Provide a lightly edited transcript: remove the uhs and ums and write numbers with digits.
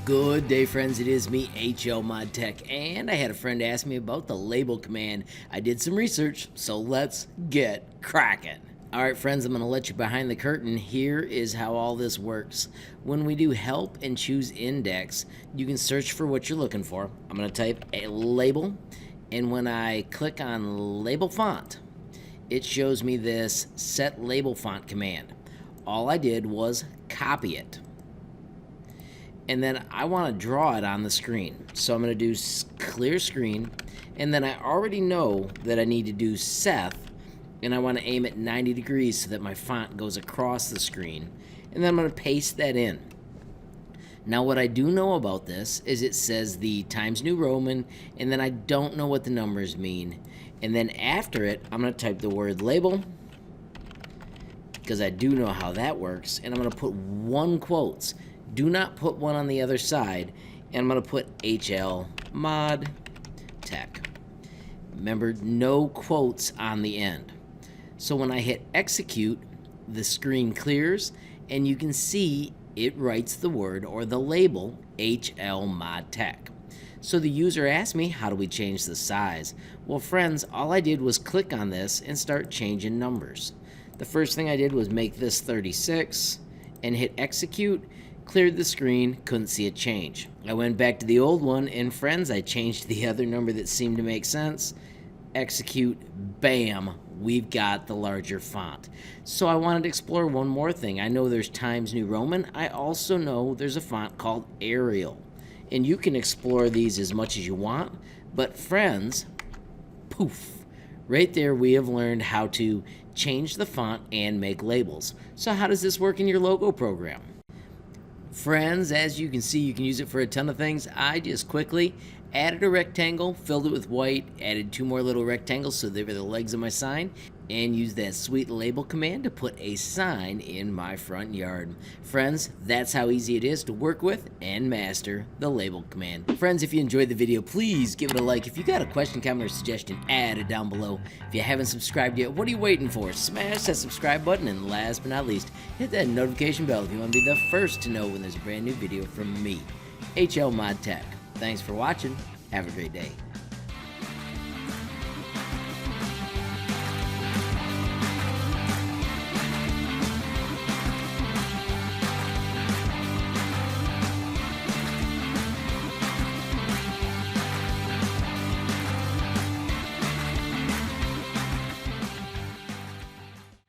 Good day, friends. It is me, HLModTech, and I had a friend ask me about the label command. I did some research, so let's get cracking. Alright friends, I'm going to let you behind the curtain. Here is how all this works. When we do help and choose index, you can search for what you're looking for. I'm going to type a label, and when I click on label font, it shows me this set label font command. All I did was copy it. And then I want to draw it on the screen. So I'm going to do clear screen, and then I already know that I need to do Seth, and I want to aim at 90 degrees so that my font goes across the screen, and then I'm going to paste that in. Now what I do know about this is it says the Times New Roman, and then I don't know what the numbers mean, and then after it I'm going to type the word label, because I do know how that works, and I'm going to put one quotes. Do not put one on the other side, and I'm going to put HLModTech. Remember, no quotes on the end. So when I hit execute, the screen clears, and you can see it writes the word or the label HLModTech. So the user asked me, how do we change the size? Well, friends, all I did was click on this and start changing numbers. The first thing I did was make this 36 and hit execute. Cleared the screen, couldn't see a change. I went back to the old one, and friends, I changed the other number that seemed to make sense. Execute, bam, we've got the larger font. So I wanted to explore one more thing. I know there's Times New Roman. I also know there's a font called Arial. And you can explore these as much as you want, but friends, poof, right there we have learned how to change the font and make labels. So how does this work in your logo program? Friends, as you can see, you can use it for a ton of things. I just quickly added a rectangle, filled it with white, added two more little rectangles so they were the legs of my sign, and used that sweet label command to put a sign in my front yard. Friends, that's how easy it is to work with and master the label command. Friends, if you enjoyed the video, please give it a like. If you got a question, comment, or suggestion, add it down below. If you haven't subscribed yet, what are you waiting for? Smash that subscribe button, and last but not least, hit that notification bell if you want to be the first to know when there's a brand new video from me, HLModTech. Thanks for watching. Have a great day.